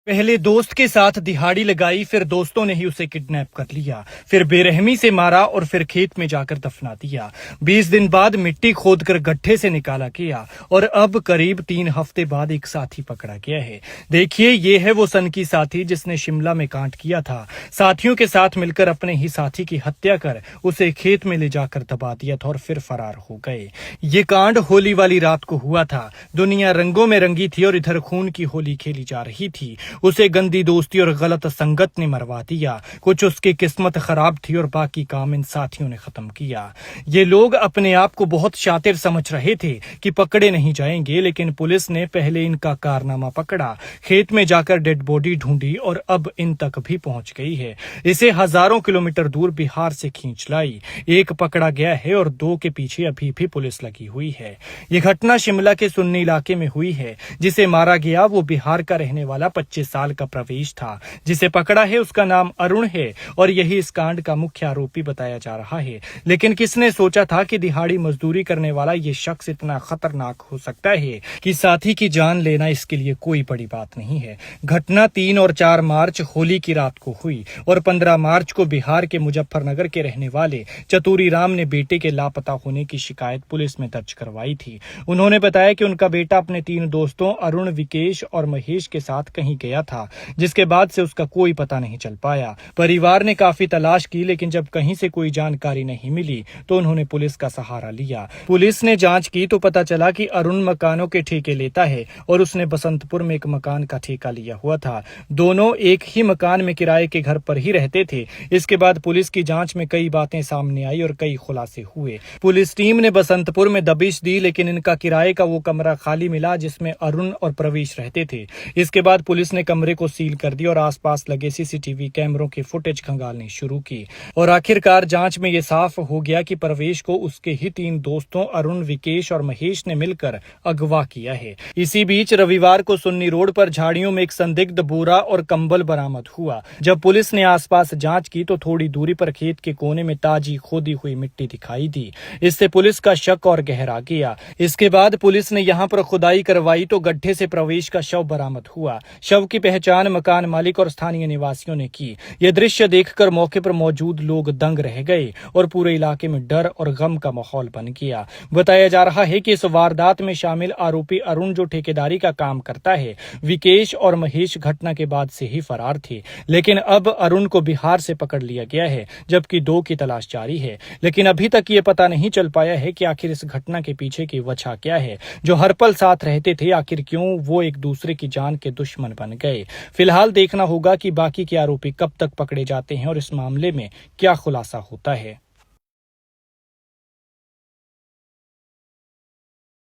पहले दोस्त के साथ दिहाड़ी लगाई, फिर दोस्तों ने ही उसे किडनैप कर लिया, फिर बेरहमी से मारा और फिर खेत में जाकर दफना दिया। 20 दिन बाद मिट्टी खोदकर गड्ढे से निकाला गया और अब करीब 3 हफ्ते बाद एक साथी पकड़ा गया है। देखिए, ये है वो सनकी साथी जिसने शिमला में कांड किया था। साथियों के साथ मिलकर अपने ही साथी की हत्या कर उसे खेत में ले जाकर दबा दिया था और फिर फरार हो गए। ये कांड होली वाली रात को हुआ था। दुनिया रंगों में रंगी थी और इधर खून की होली खेली जा रही थी। उसे गंदी दोस्ती और गलत संगत ने मरवा दिया। कुछ उसकी किस्मत खराब थी और बाकी काम इन साथियों ने खत्म किया। ये लोग अपने आप को बहुत शातिर समझ रहे थे कि पकड़े नहीं जाएंगे, लेकिन पुलिस ने पहले इनका कारनामा पकड़ा, खेत में जाकर डेड बॉडी ढूंढी और अब इन तक भी पहुंच गई है। इसे हजारों किलोमीटर दूर बिहार से खींच लाई। एक पकड़ा गया है और 2 के पीछे अभी भी पुलिस लगी हुई है। ये घटना शिमला के सुन्नी इलाके में हुई है। जिसे मारा गया वो बिहार का रहने वाला 25 साल का प्रवेश था। जिसे पकड़ा है उसका नाम अरुण है और यही इस कांड का मुख्य आरोपी बताया जा रहा है। लेकिन किसने सोचा था कि दिहाड़ी मजदूरी करने वाला ये शख्स इतना खतरनाक हो सकता है कि साथी की जान लेना इसके लिए कोई बड़ी बात नहीं है। घटना 3 और 4 मार्च होली की रात को हुई और 15 मार्च को बिहार के मुजफ्फरनगर के रहने वाले चतुरी राम ने बेटे के लापता होने की शिकायत पुलिस में दर्ज करवाई थी। उन्होंने बताया कि उनका बेटा अपने 3 दोस्तों अरुण, विकेश और महेश के साथ कहीं गया था, जिसके बाद से उसका कोई पता नहीं चल पाया। परिवार ने काफी तलाश की, लेकिन जब कहीं से कोई जानकारी नहीं मिली तो उन्होंने पुलिस का सहारा लिया। पुलिस ने जांच की तो पता चला कि अरुण मकानों के ठेके लेता है और उसने बसंतपुर में एक मकान का ठेका लिया हुआ था। दोनों एक ही मकान में किराए के घर पर ही रहते थे। इसके बाद पुलिस की जांच में कई बातें सामने आई और कई खुलासे हुए। पुलिस टीम ने बसंतपुर में दबिश दी, लेकिन इनका किराए का वो कमरा खाली मिला जिसमें अरुण और प्रवेश रहते थे। इसके बाद पुलिस ने कमरे को सील कर दी और आसपास लगे सीसीटीवी कैमरों की फुटेज खंगालनी शुरू की और आखिरकार जांच में यह साफ हो गया कि प्रवेश को उसके ही 3 दोस्तों अरुण, विकेश और महेश ने मिलकर अगवा किया है। इसी बीच रविवार को सुन्नी रोड पर झाड़ियों में एक संदिग्ध बोरा और कंबल बरामद हुआ। जब पुलिस ने आसपास जांच की तो थोड़ी दूरी पर खेत के कोने में ताजी खोदी हुई मिट्टी दिखाई दी। इससे पुलिस का शक और गहरा गया। इसके बाद पुलिस ने यहां पर खुदाई करवाई तो गड्ढे से प्रवेश का शव बरामद हुआ। शव की पहचान मकान मालिक और स्थानीय निवासियों ने की। यह दृश्य देखकर मौके पर मौजूद लोग दंग रह गए और पूरे इलाके में डर और गम का माहौल बन गया। बताया जा रहा है कि इस वारदात में शामिल आरोपी अरुण, जो ठेकेदारी का काम करता है, विकेश और महेश घटना के बाद से ही फरार थे। लेकिन अब अरुण को बिहार से पकड़ लिया गया है, जबकि 2 की तलाश जारी है। लेकिन अभी तक ये पता नहीं चल पाया है कि आखिर इस घटना के पीछे की वजह क्या है। जो हर पल साथ रहते थे, आखिर क्यों वो एक दूसरे की जान के दुश्मन बन गए। फिलहाल देखना होगा कि बाकी के आरोपी कब तक पकड़े जाते हैं और इस मामले में क्या खुलासा होता है।